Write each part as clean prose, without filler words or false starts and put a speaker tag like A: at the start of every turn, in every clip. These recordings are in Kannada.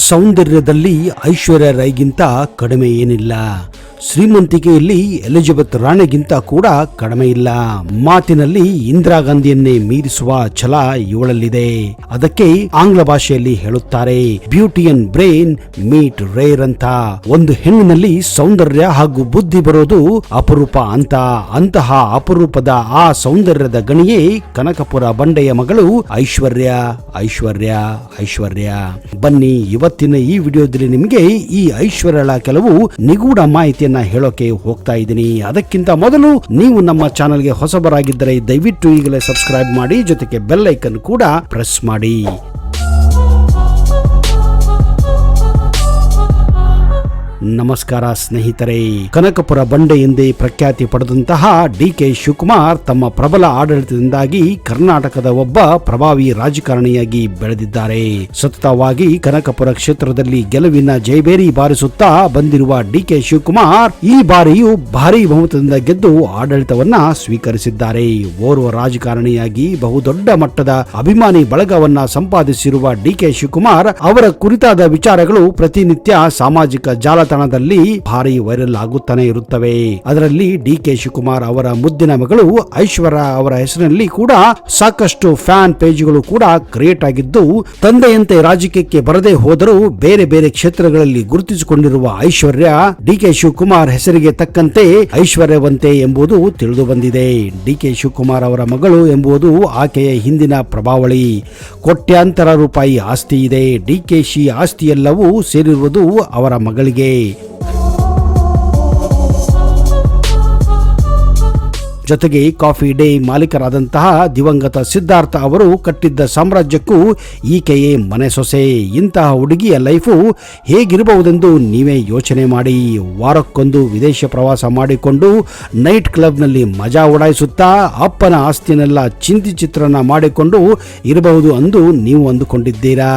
A: ಸೌಂದರ್ಯದಲ್ಲಿ ಐಶ್ವರ್ಯ ರೈಗಿಂತ ಕಡಿಮೆ ಏನಿಲ್ಲ. ಶ್ರೀಮಂತಿಕೆಯಲ್ಲಿ ಎಲಿಜಬೆತ್ ರಾಣಿಗಿಂತ ಕೂಡ ಕಡಿಮೆ ಇಲ್ಲ. ಮಾತಿನಲ್ಲಿ ಇಂದಿರಾ ಗಾಂಧಿಯನ್ನೇ ಮೀರಿಸುವ ಛಲ ಇವಳಲ್ಲಿದೆ. ಅದಕ್ಕೆ ಆಂಗ್ಲ ಭಾಷೆಯಲ್ಲಿ ಹೇಳುತ್ತಾರೆ, beauty and brain meet rare ಅಂತ. ಒಂದು ಹೆಣ್ಣಿನಲ್ಲಿ ಸೌಂದರ್ಯ ಹಾಗೂ ಬುದ್ಧಿ ಬರೋದು ಅಪರೂಪ ಅಂತ. ಅಂತಹ ಅಪರೂಪದ ಆ ಸೌಂದರ್ಯದ ಗಣಿಯೇ ಕನಕಪುರ ಬಂಡೆಯ ಮಗಳು ಐಶ್ವರ್ಯ. ಐಶ್ವರ್ಯ ಐಶ್ವರ್ಯ ಬನ್ನಿ, ಇವತ್ತಿನ ಈ ವಿಡಿಯೋದಲ್ಲಿ ನಿಮಗೆ ಈ ಐಶ್ವರ್ಯಳ ಕೆಲವು ನಿಗೂಢ ಮಾಹಿತಿಯನ್ನು ಹೇಳೋಕೆ ಹೋಗ್ತಾ ಇದ್ದೀನಿ. ಅದಕ್ಕಿಂತ ಮೊದಲು ನೀವು ನಮ್ಮ ಚಾನೆಲ್ಗೆ ಹೊಸಬರಾಗಿದ್ದರೆ ದಯವಿಟ್ಟು ಈಗಲೇ ಸಬ್ಸ್ಕ್ರೈಬ್ ಮಾಡಿ, ಜೊತೆಗೆ ಬೆಲ್ ಐಕನ್ ಕೂಡ ಪ್ರೆಸ್ ಮಾಡಿ. ನಮಸ್ಕಾರ ಸ್ನೇಹಿತರೆ. ಕನಕಪುರ ಬಂಡೆ ಎಂದೇ ಪ್ರಖ್ಯಾತಿ ಪಡೆದಂತಹ ಡಿ.ಕೆ. ಶಿವಕುಮಾರ್ ತಮ್ಮ ಪ್ರಬಲ ಆಡಳಿತದಿಂದಾಗಿ ಕರ್ನಾಟಕದ ಒಬ್ಬ ಪ್ರಭಾವಿ ರಾಜಕಾರಣಿಯಾಗಿ ಬೆಳೆದಿದ್ದಾರೆ. ಸತತವಾಗಿ ಕನಕಪುರ ಕ್ಷೇತ್ರದಲ್ಲಿ ಗೆಲುವಿನ ಜೈಬೇರಿ ಬಾರಿಸುತ್ತಾ ಬಂದಿರುವ ಡಿ.ಕೆ. ಶಿವಕುಮಾರ್ ಈ ಬಾರಿಯೂ ಭಾರಿ ಬಹುಮತದಿಂದ ಗೆದ್ದು ಆಡಳಿತವನ್ನ ಸ್ವೀಕರಿಸಿದ್ದಾರೆ. ಓರ್ವ ರಾಜಕಾರಣಿಯಾಗಿ ಬಹುದೊಡ್ಡ ಮಟ್ಟದ ಅಭಿಮಾನಿ ಬಳಗವನ್ನ ಸಂಪಾದಿಸಿರುವ ಡಿ.ಕೆ. ಶಿವಕುಮಾರ್ ಅವರ ಕುರಿತಾದ ವಿಚಾರಗಳು ಪ್ರತಿನಿತ್ಯ ಸಾಮಾಜಿಕ ಜಾಲತಾಣದಲ್ಲಿ ಭಾರಿ ವೈರಲ್ ಆಗುತ್ತಾನೆ ಇರುತ್ತವೆ. ಅದರಲ್ಲಿ ಡಿ.ಕೆ. ಶಿವಕುಮಾರ್ ಅವರ ಮುದ್ದಿನ ಮಗಳು ಐಶ್ವರ್ಯ ಅವರ ಹೆಸರಿನಲ್ಲಿ ಕೂಡ ಸಾಕಷ್ಟು ಫ್ಯಾನ್ ಪೇಜ್ಗಳು ಕೂಡ ಕ್ರಿಯೇಟ್ ಆಗಿದ್ದು, ತಂದೆಯಂತೆ ರಾಜಕೀಯಕ್ಕೆ ಬರದೇ ಹೋದರೂ ಬೇರೆ ಬೇರೆ ಕ್ಷೇತ್ರಗಳಲ್ಲಿ ಗುರುತಿಸಿಕೊಂಡಿರುವ ಐಶ್ವರ್ಯ ಡಿ.ಕೆ. ಶಿವಕುಮಾರ್ ಹೆಸರಿಗೆ ತಕ್ಕಂತೆ ಐಶ್ವರ್ಯವಂತೆ ಎಂಬುದು ತಿಳಿದು ಬಂದಿದೆ. ಡಿ.ಕೆ. ಶಿವಕುಮಾರ್ ಅವರ ಮಗಳು ಎಂಬುದು ಆಕೆಯ ಹಿಂದಿನ ಪ್ರಭಾವಳಿ. ಕೋಟ್ಯಾಂತರ ರೂಪಾಯಿ ಆಸ್ತಿ ಇದೆ. ಡಿ.ಕೆ.ಶಿ ಆಸ್ತಿಯೆಲ್ಲವೂ ಸೇರಿರುವುದು ಅವರ ಮಗಳಿಗೆ. ಜೊತೆಗೆ ಕಾಫಿ ಡೇ ಮಾಲೀಕರಾದಂತಹ ದಿವಂಗತ ಸಿದ್ಧಾರ್ಥ ಅವರು ಕಟ್ಟಿದ್ದ ಸಾಮ್ರಾಜ್ಯಕ್ಕೂ ಈಕೆಯೇ ಮನೆ ಸೊಸೆ. ಇಂತಹ ಹುಡುಗಿಯ ಲೈಫು ಹೇಗಿರಬಹುದೆಂದು ನೀವೇ ಯೋಚನೆ ಮಾಡಿ. ವಾರಕ್ಕೊಂದು ವಿದೇಶ ಪ್ರವಾಸ ಮಾಡಿಕೊಂಡು ನೈಟ್ ಕ್ಲಬ್ನಲ್ಲಿ ಮಜಾ ಉಡಾಯಿಸುತ್ತಾ ಅಪ್ಪನ ಆಸ್ತಿನೆಲ್ಲ ಚಿತ್ರಣ ಮಾಡಿಕೊಂಡು ಇರಬಹುದು ಎಂದು ನೀವು ಅಂದುಕೊಂಡಿದ್ದೀರಾ?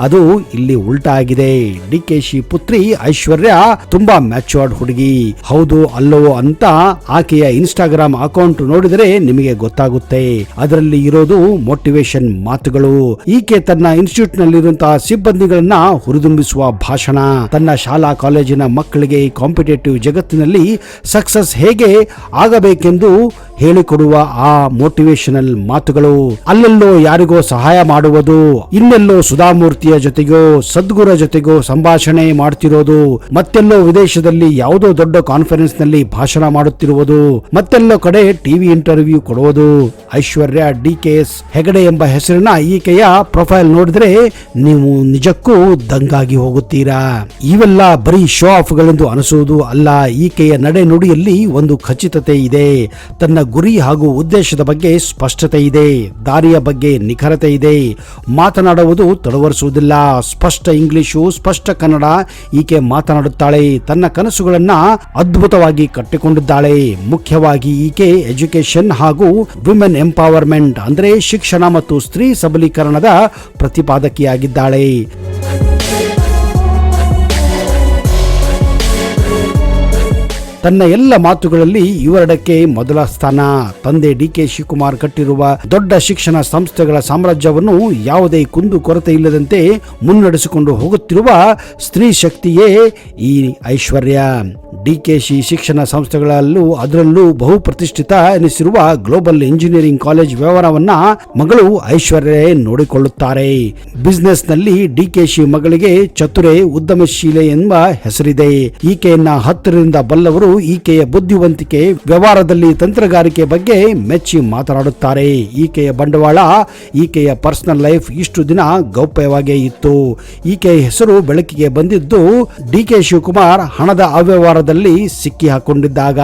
A: ಅದು ಇಲ್ಲಿ ಉಲ್ಟಾ ಆಗಿದೆ. ಡಿ.ಕೆ.ಶಿ ಪುತ್ರಿ ಐಶ್ವರ್ಯ ತುಂಬಾ ಮ್ಯಾಚುರ್ಡ್ ಹುಡುಗಿ. ಹೌದು ಅಲ್ಲೋ ಅಂತ ಆಕೆಯ ಇನ್ಸ್ಟಾಗ್ರಾಮ್ ಅಕೌಂಟ್ ನೋಡಿದರೆ ನಿಮಗೆ ಗೊತ್ತಾಗುತ್ತೆ. ಅದರಲ್ಲಿ ಇರೋದು ಮೋಟಿವೇಶನ್ ಮಾತುಗಳು. ಈಕೆ ತನ್ನ ಇನ್ಸ್ಟಿಟ್ಯೂಟ್ ನಲ್ಲಿರುವಂತಹ ಸಿಬ್ಬಂದಿಗಳನ್ನ ಹುರಿದುಂಬಿಸುವ ಭಾಷಣ, ತನ್ನ ಶಾಲಾ ಕಾಲೇಜಿನ ಮಕ್ಕಳಿಗೆ ಕಾಂಪಿಟೇಟಿವ್ ಜಗತ್ತಿನಲ್ಲಿ ಸಕ್ಸಸ್ ಹೇಗೆ ಆಗಬೇಕೆಂದು ಹೇಳಿಕೊಡುವ ಆ ಮೋಟಿವೇಶನಲ್ ಮಾತುಗಳು. ಅಲ್ಲೆಲ್ಲೋ ಯಾರಿಗೋ ಸಹಾಯ ಮಾಡುವುದು, ಇನ್ನೆಲ್ಲೋ ಸುಧಾಮೂರ್ತಿಯ ಜೊತೆಗೋ ಸದ್ಗುರ ಜೊತೆಗೋ ಸಂಭಾಷಣೆ ಮಾಡ್ತಿರೋದು, ಮತ್ತೆಲ್ಲೋ ವಿದೇಶದಲ್ಲಿ ಯಾವುದೋ ದೊಡ್ಡ ಕಾನ್ಫರೆನ್ಸ್ ನಲ್ಲಿ ಭಾಷಣ ಮಾಡುತ್ತಿರುವುದು, ಮತ್ತೆಲ್ಲೋ ಕಡೆ ಟಿವಿ ಇಂಟರ್ವ್ಯೂ ಕೊಡುವುದು. ಐಶ್ವರ್ಯ ಡಿ.ಕೆ.ಎಸ್. ಹೆಗಡೆ ಎಂಬ ಹೆಸರಿನ ಈಕೆಯ ಪ್ರೊಫೈಲ್ ನೋಡಿದ್ರೆ ನೀವು ನಿಜಕ್ಕೂ ದಂಗಾಗಿ ಹೋಗುತ್ತೀರಾ. ಇವೆಲ್ಲ ಬರೀ ಶೋ ಆಫ್ ಗಳೆಂದು ಅನಿಸುವುದು ಅಲ್ಲ. ಈಕೆಯ ನಡೆ ನುಡಿಯಲ್ಲಿ ಒಂದು ಖಚಿತತೆ ಇದೆ. ತನ್ನ ಗುರಿ ಹಾಗೂ ಉದ್ದೇಶದ ಬಗ್ಗೆ ಸ್ಪಷ್ಟತೆ ಇದೆ. ದಾರಿಯ ಬಗ್ಗೆ ನಿಖರತೆ ಇದೆ. ಮಾತನಾಡುವುದು ತಡವರಿಸುವುದಿಲ್ಲ. ಸ್ಪಷ್ಟ ಇಂಗ್ಲಿಷು, ಸ್ಪಷ್ಟ ಕನ್ನಡ ಈಕೆ ಮಾತನಾಡುತ್ತಾಳೆ. ತನ್ನ ಕನಸುಗಳನ್ನ ಅದ್ಭುತವಾಗಿ ಕಟ್ಟಿಕೊಂಡಿದ್ದಾಳೆ. ಮುಖ್ಯವಾಗಿ ಈಕೆ ಎಜುಕೇಶನ್ ಹಾಗೂ ವಿಮೆನ್ ಎಂಪವರ್ಮೆಂಟ್ ಅಂದ್ರೆ ಶಿಕ್ಷಣ ಮತ್ತು ಸ್ತ್ರೀ ಸಬಲೀಕರಣದ ಪ್ರತಿಪಾದಕಿಯಾಗಿದ್ದಾಳೆ. ತನ್ನ ಎಲ್ಲ ಮಾತುಗಳಲ್ಲಿ ಇವೆರಡಕ್ಕೆ ಮೊದಲ ಸ್ಥಾನ. ತಂದೆ ಡಿ.ಕೆ. ಶಿವಕುಮಾರ್ ಕಟ್ಟಿರುವ ದೊಡ್ಡ ಶಿಕ್ಷಣ ಸಂಸ್ಥೆಗಳ ಸಾಮ್ರಾಜ್ಯವನ್ನು ಯಾವುದೇ ಕುಂದು ಕೊರತೆ ಇಲ್ಲದಂತೆ ಮುನ್ನಡೆಸಿಕೊಂಡು ಹೋಗುತ್ತಿರುವ ಸ್ತ್ರೀ ಶಕ್ತಿಯೇ ಈ ಐಶ್ವರ್ಯ. ಡಿ.ಕೆ.ಶಿ ಶಿಕ್ಷಣ ಸಂಸ್ಥೆಗಳಲ್ಲೂ ಅದರಲ್ಲೂ ಬಹು ಪ್ರತಿಷ್ಠಿತ ಎನಿಸಿರುವ ಗ್ಲೋಬಲ್ ಇಂಜಿನಿಯರಿಂಗ್ ಕಾಲೇಜ್ ವ್ಯವಹಾರವನ್ನ ಮಗಳು ಐಶ್ವರ್ಯ ನೋಡಿಕೊಳ್ಳುತ್ತಾರೆ. ಬಿಸಿನೆಸ್ ನಲ್ಲಿ ಡಿ.ಕೆ.ಶಿ ಮಗಳಿಗೆ ಚತುರೆ, ಉದ್ಯಮಶೀಲೆ ಎಂಬ ಹೆಸರಿದೆ. ಈಕೆಯನ್ನ ಹತ್ತಿರದಿಂದ ಬಲ್ಲವರು ಈಕೆಯ ಬುದ್ಧಿವಂತಿಕೆ, ವ್ಯವಹಾರದಲ್ಲಿ ತಂತ್ರಗಾರಿಕೆ ಬಗ್ಗೆ ಮೆಚ್ಚಿ ಮಾತನಾಡುತ್ತಾರೆ. ಈಕೆಯ ಬಂಡವಾಳ, ಈಕೆಯ ಪರ್ಸನಲ್ ಲೈಫ್ ಇಷ್ಟು ದಿನ ಗೌಪ್ಯವಾಗೇ ಇತ್ತು. ಈಕೆಯ ಹೆಸರು ಬೆಳಕಿಗೆ ಬಂದಿದ್ದು ಡಿ.ಕೆ. ಶಿವಕುಮಾರ್ ಹಣದ ಅವ್ಯವಹಾರದಲ್ಲಿ ಸಿಕ್ಕಿ ಹಾಕೊಂಡಿದ್ದಾಗ.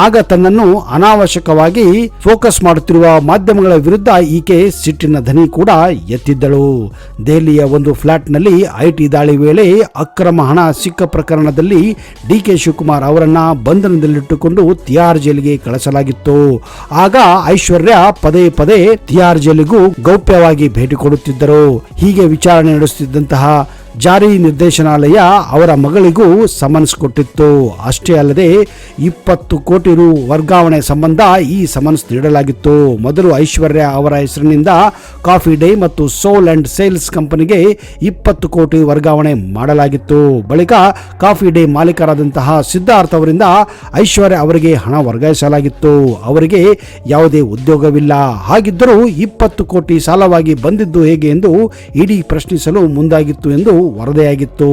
A: ಆಗ ತನ್ನನ್ನು ಅನಾವಶ್ಯಕವಾಗಿ ಫೋಕಸ್ ಮಾಡುತ್ತಿರುವ ಮಾಧ್ಯಮಗಳ ವಿರುದ್ಧ ಈಕೆ ಸಿಟ್ಟಿನ ಧ್ವನಿ ಕೂಡ ಎತ್ತಿದ್ದಳು. ದೆಹಲಿಯ ಒಂದು ಫ್ಲಾಟ್ ನಲ್ಲಿ ಐಟಿ ದಾಳಿ ವೇಳೆ ಅಕ್ರಮ ಹಣ ಸಿಕ್ಕ ಪ್ರಕರಣದಲ್ಲಿ ಡಿ.ಕೆ. ಶಿವಕುಮಾರ್ ಅವರನ್ನ ಬಂಧನದಲ್ಲಿಟ್ಟುಕೊಂಡು ತಿಹಾರ್ ಜೈಲಿಗೆ ಕಳಿಸಲಾಗಿತ್ತು. ಆಗ ಐಶ್ವರ್ಯ ಪದೇ ತಿಹಾರ್ ಜೈಲಿಗೂ ಗೌಪ್ಯವಾಗಿ ಭೇಟಿ ಕೊಡುತ್ತಿದ್ದರು. ಹೀಗೆ ವಿಚಾರಣೆ ನಡೆಸುತ್ತಿದ್ದಂತಹ ಜಾರಿ ನಿರ್ದೇಶನಾಲಯ ಅವರ ಮಗಳಿಗೂ ಸಮನ್ಸ್ ಕೊಟ್ಟಿತ್ತು. ಅಷ್ಟೇ ಅಲ್ಲದೆ 20 ಕೋಟಿ ರು ವರ್ಗಾವಣೆ ಸಂಬಂಧ ಈ ಸಮನ್ಸ್ ನೀಡಲಾಗಿತ್ತು. ಮೊದಲು ಐಶ್ವರ್ಯ ಅವರ ಹೆಸರಿನಿಂದ ಕಾಫಿ ಡೇ ಮತ್ತು ಸೋಲ್ ಅಂಡ್ ಸೇಲ್ಸ್ ಕಂಪನಿಗೆ 20 ಕೋಟಿ ವರ್ಗಾವಣೆ ಮಾಡಲಾಗಿತ್ತು. ಬಳಿಕ ಕಾಫಿ ಡೇ ಮಾಲೀಕರಾದಂತಹ ಸಿದ್ಧಾರ್ಥ್ ಅವರಿಂದ ಐಶ್ವರ್ಯ ಅವರಿಗೆ ಹಣ ವರ್ಗಾಯಿಸಲಾಗಿತ್ತು. ಅವರಿಗೆ ಯಾವುದೇ ಉದ್ಯೋಗವಿಲ್ಲ. ಹಾಗಿದ್ದರೂ 20 ಕೋಟಿ ಸಾಲವಾಗಿ ಬಂದಿದ್ದು ಹೇಗೆ ಎಂದು ಇಡಿ ಪ್ರಶ್ನಿಸಲು ಮುಂದಾಗಿತ್ತು ಎಂದು ವರದಿಯಾಗಿತ್ತು.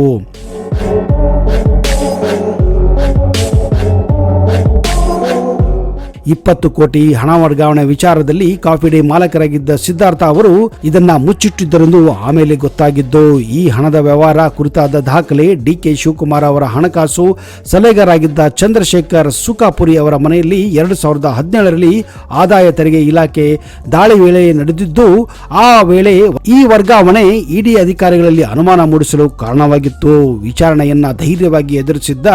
A: 20 ಕೋಟಿ ಹಣ ವರ್ಗಾವಣೆ ವಿಚಾರದಲ್ಲಿ ಕಾಫಿ ಡೇ ಮಾಲಕರಾಗಿದ್ದ ಸಿದ್ಧಾರ್ಥ ಅವರು ಇದನ್ನ ಮುಚ್ಚಿಟ್ಟಿದ್ದರೆಂದು ಆಮೇಲೆ ಗೊತ್ತಾಗಿದ್ದು. ಈ ಹಣದ ವ್ಯವಹಾರ ಕುರಿತಾದ ದಾಖಲೆ ಡಿಕೆ ಶಿವಕುಮಾರ್ ಅವರ ಹಣಕಾಸು ಸಲಹೆಗಾರಾಗಿದ್ದ ಚಂದ್ರಶೇಖರ್ ಸುಖಾಪುರಿ ಅವರ ಮನೆಯಲ್ಲಿ 2017ರಲ್ಲಿ ಆದಾಯ ತೆರಿಗೆ ಇಲಾಖೆ ದಾಳಿ ವೇಳೆ ನಡೆದಿದ್ದು, ಆ ವೇಳೆ ಈ ವರ್ಗಾವಣೆ ಇಡಿ ಅಧಿಕಾರಿಗಳಲ್ಲಿ ಅನುಮಾನ ಮೂಡಿಸಲು ಕಾರಣವಾಗಿತ್ತು. ವಿಚಾರಣೆಯನ್ನ ಧೈರ್ಯವಾಗಿ ಎದುರಿಸಿದ್ದ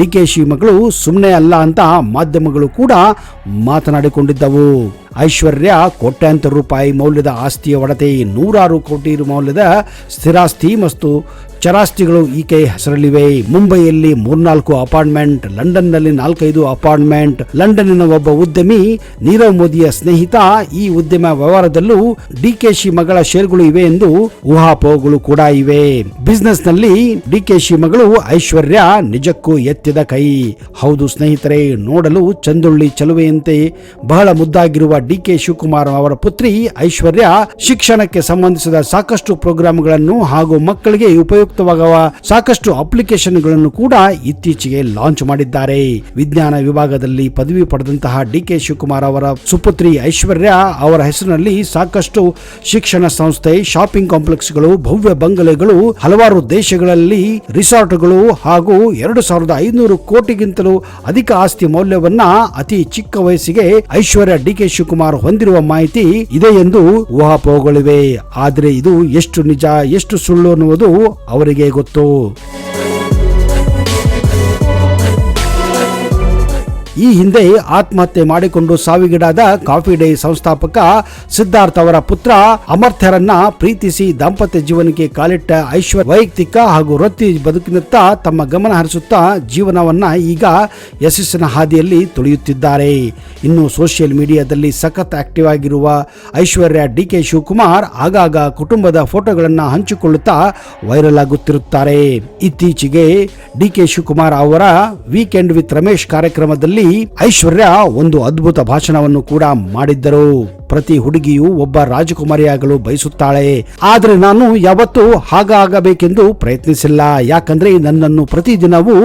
A: ಡಿಕೆಶಿ ಮಗಳು ಸುಮ್ಮನೆ ಅಲ್ಲ ಅಂತ ಮಾಧ್ಯಮಗಳು ಕೂಡ ಮಾತನಾಡಿಕೊಂಡಿದ್ದವು. ಐಶ್ವರ್ಯ ಕೋಟ್ಯಾಂತರ ರೂಪಾಯಿ ಮೌಲ್ಯದ ಆಸ್ತಿಯ ಒಡತೆ, 100 ಕೋಟಿ ಮೌಲ್ಯದ ಸ್ಥಿರಾಸ್ತಿ ಮತ್ತು ಚರಾಸ್ತಿಗಳು ಈಕೆಯ ಹೆಸರಲ್ಲಿವೆ. ಮುಂಬೈಯಲ್ಲಿ 3-4 ಅಪಾರ್ಟ್ಮೆಂಟ್, ಲಂಡನ್ನಲ್ಲಿ 4-5 ಅಪಾರ್ಟ್ಮೆಂಟ್. ಲಂಡನ್ನಿನ ಒಬ್ಬ ಉದ್ಯಮಿ ನೀರವ್ ಮೋದಿಯ ಸ್ನೇಹಿತ. ಈ ಉದ್ಯಮ ವ್ಯವಹಾರದಲ್ಲೂ ಡಿಕೆಶಿ ಮಗಳ ಷೇರುಗಳು ಇವೆ ಎಂದು ಊಹಾಪೋಹಗಳು ಕೂಡ ಇವೆ. ಬಿಸಿನೆಸ್ ನಲ್ಲಿ ಡಿಕೆಶಿ ಮಗಳು ಐಶ್ವರ್ಯ ನಿಜಕ್ಕೂ ಎತ್ತಿದ ಕೈ. ಹೌದು ಸ್ನೇಹಿತರೆ, ನೋಡಲು ಚಂದುಳ್ಳಿ ಚಲುವೆಯಂತೆ ಬಹಳ ಮುದ್ದಾಗಿರುವ ಡಿಕೆ ಶಿವಕುಮಾರ್ ಅವರ ಪುತ್ರಿ ಐಶ್ವರ್ಯ ಶಿಕ್ಷಣಕ್ಕೆ ಸಂಬಂಧಿಸಿದ ಸಾಕಷ್ಟು ಪ್ರೋಗ್ರಾಂಗಳನ್ನು ಹಾಗೂ ಮಕ್ಕಳಿಗೆ ಉಪಯುಕ್ತವಾಗುವ ಸಾಕಷ್ಟು ಅಪ್ಲಿಕೇಶನ್ಗಳನ್ನು ಕೂಡ ಇತ್ತೀಚೆಗೆ ಲಾಂಚ್ ಮಾಡಿದ್ದಾರೆ. ವಿಜ್ಞಾನ ವಿಭಾಗದಲ್ಲಿ ಪದವಿ ಪಡೆದಂತಹ ಡಿಕೆ ಶಿವಕುಮಾರ್ ಅವರ ಸುಪುತ್ರಿ ಐಶ್ವರ್ಯ ಅವರ ಹೆಸರಿನಲ್ಲಿ ಸಾಕಷ್ಟು ಶಿಕ್ಷಣ ಸಂಸ್ಥೆ, ಶಾಪಿಂಗ್ ಕಾಂಪ್ಲೆಕ್ಸ್ಗಳು, ಭವ್ಯ ಬಂಗಲೆಗಳು, ಹಲವಾರು ದೇಶಗಳಲ್ಲಿ ರಿಸಾರ್ಟ್ಗಳು ಹಾಗೂ 2500 ಕೋಟಿಗಿಂತಲೂ ಅಧಿಕ ಆಸ್ತಿ ಮೌಲ್ಯವನ್ನ ಅತಿ ಚಿಕ್ಕ ವಯಸ್ಸಿಗೆ ಐಶ್ವರ್ಯ ಡಿಕೆ ಶಿವಕುಮಾರ್ ಹೊಂದಿರುವ ಮಾಹಿತಿ ಇದೆ ಎಂದು ಊಹಾಪೋಹಗಳಿವೆ. ಆದರೆ ಇದು ಎಷ್ಟು ನಿಜ ಎಷ್ಟು ಸುಳ್ಳು ಅನ್ನುವುದು ಅವರಿಗೆ ಗೊತ್ತು. ಈ ಹಿಂದೆ ಆತ್ಮಹತ್ಯೆ ಮಾಡಿಕೊಂಡು ಸಾವಿಗೀಡಾದ ಕಾಫಿ ಡೇ ಸಂಸ್ಥಾಪಕ ಸಿದ್ಧಾರ್ಥ್ ಅವರ ಪುತ್ರ ಅಮರ್ಥ್ಯರನ್ನ ಪ್ರೀತಿಸಿ ದಾಂಪತ್ಯ ಜೀವನಕ್ಕೆ ಕಾಲಿಟ್ಟ ಐಶ್ವರ್ಯ ವೈಯಕ್ತಿಕ ಹಾಗೂ ವೃತ್ತಿ ಬದುಕಿನತ್ತ ತಮ್ಮ ಗಮನ ಹರಿಸುತ್ತಾ ಜೀವನವನ್ನ ಈಗ ಯಶಸ್ಸಿನ ಹಾದಿಯಲ್ಲಿ ತುಳಿಯುತ್ತಿದ್ದಾರೆ. ಇನ್ನು ಸೋಷಿಯಲ್ ಮೀಡಿಯಾದಲ್ಲಿ ಸಖತ್ ಆಕ್ಟಿವ್ ಆಗಿರುವ ಐಶ್ವರ್ಯ ಡಿಕೆ ಶಿವಕುಮಾರ್ ಆಗಾಗ ಕುಟುಂಬದ ಫೋಟೋಗಳನ್ನ ಹಂಚಿಕೊಳ್ಳುತ್ತಾ ವೈರಲ್ ಆಗುತ್ತಿರುತ್ತಾರೆ. ಇತ್ತೀಚೆಗೆ ಡಿಕೆ ಶಿವಕುಮಾರ್ ಅವರ ವೀಕೆಂಡ್ ವಿತ್ ರಮೇಶ್ ಕಾರ್ಯಕ್ರಮದಲ್ಲಿ ಐಶ್ವರ್ಯ ಒಂದು ಅದ್ಭುತ ಭಾಷಣವನ್ನು ಕೂಡ ಮಾಡಿದ್ದರು. ಪ್ರತಿ ಹುಡುಗಿಯು ಒಬ್ಬ ರಾಜಕುಮಾರಿಯಾಗಲು ಬಯಸುತ್ತಾಳೆ, ಆದರೆ ನಾನು ಯಾವತ್ತೂ ಹಾಗಾಗಬೇಕೆಂದು ಪ್ರಯತ್ನಿಸಿಲ್ಲ. ಯಾಕಂದ್ರೆ ನನ್ನನ್ನು ಪ್ರತಿದಿನವೂ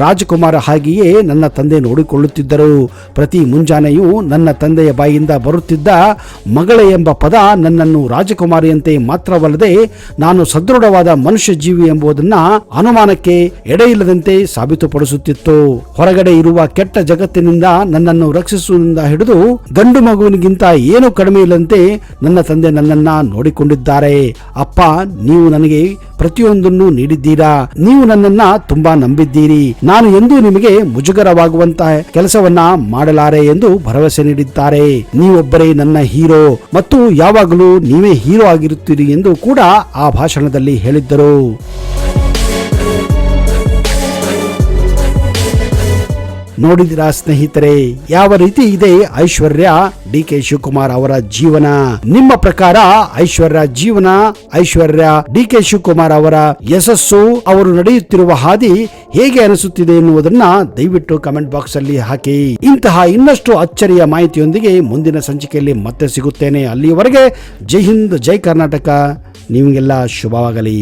A: ರಾಜಕುಮಾರ ಹಾಗೆಯೇ ನನ್ನ ತಂದೆ ನೋಡಿಕೊಳ್ಳುತ್ತಿದ್ದರು. ಪ್ರತಿ ಮುಂಜಾನೆಯೂ ನನ್ನ ತಂದೆಯ ಬಾಯಿಂದ ಬರುತ್ತಿದ್ದ ಮಗಳೇ ಎಂಬ ಪದ ನನ್ನನ್ನು ರಾಜಕುಮಾರಿಯಂತೆ ಮಾತ್ರವಲ್ಲದೆ ನಾನು ಸದೃಢವಾದ ಮನುಷ್ಯ ಜೀವಿ ಎಂಬುದನ್ನ ಅನುಮಾನಕ್ಕೆ ಎಡೆಯಿಲ್ಲದಂತೆ ಸಾಬೀತುಪಡಿಸುತ್ತಿತ್ತು. ಹೊರಗಡೆ ಇರುವ ಕೆಟ್ಟ ಜಗತ್ತಿನಿಂದ ನನ್ನನ್ನು ರಕ್ಷಿಸುವುದರಿಂದ ಹಿಡಿದು ಗಂಡು ಮಗುವಿನಿಗಿಂತ ಏನು ಕಡಿಮೆ ಇಲ್ಲಂತೆ ನನ್ನ ತಂದೆ ನನ್ನನ್ನ ನೋಡಿಕೊಂಡಿದ್ದಾರೆ. ಅಪ್ಪ, ನೀವು ನನಗೆ ಪ್ರತಿಯೊಂದನ್ನು ನೀಡಿದ್ದೀರಾ. ನೀವು ನನ್ನನ್ನ ತುಂಬಾ ನಂಬಿದ್ದೀರಿ. ನಾನು ಎಂದೂ ನಿಮಗೆ ಮುಜುಗರವಾಗುವಂತಹ ಕೆಲಸವನ್ನ ಮಾಡಲಾರೆ ಎಂದು ಭರವಸೆ ನೀಡಿದ್ದಾರೆ. ನೀವೊಬ್ಬರೇ ನನ್ನ ಹೀರೋ ಮತ್ತು ಯಾವಾಗಲೂ ನೀವೇ ಹೀರೋ ಆಗಿರುತ್ತೀರಿ ಎಂದು ಕೂಡ ಆ ಭಾಷಣದಲ್ಲಿ ಹೇಳಿದ್ದರು. ನೋಡಿದಿರಾ ಸ್ನೇಹಿತರೆ, ಯಾವ ರೀತಿ ಇದೆ ಐಶ್ವರ್ಯ ಡಿಕೆ ಶಿವಕುಮಾರ್ ಅವರ ಜೀವನ? ನಿಮ್ಮ ಪ್ರಕಾರ ಐಶ್ವರ್ಯ ಜೀವನ, ಐಶ್ವರ್ಯ ಡಿಕೆ ಶಿವಕುಮಾರ್ ಅವರ ಯಶಸ್ಸು, ಅವರು ನಡೆಯುತ್ತಿರುವ ಹಾದಿ ಹೇಗೆ ಅನಿಸುತ್ತಿದೆ ಎನ್ನುವುದನ್ನ ದಯವಿಟ್ಟು ಕಮೆಂಟ್ ಬಾಕ್ಸ್ ಅಲ್ಲಿ ಹಾಕಿ. ಇಂತಹ ಇನ್ನಷ್ಟು ಅಚ್ಚರಿಯ ಮಾಹಿತಿಯೊಂದಿಗೆ ಮುಂದಿನ ಸಂಚಿಕೆಯಲ್ಲಿ ಮತ್ತೆ ಸಿಗುತ್ತೇನೆ. ಅಲ್ಲಿಯವರೆಗೆ ಜೈ ಹಿಂದ್, ಜೈ ಕರ್ನಾಟಕ. ನಿಮಗೆಲ್ಲ ಶುಭವಾಗಲಿ.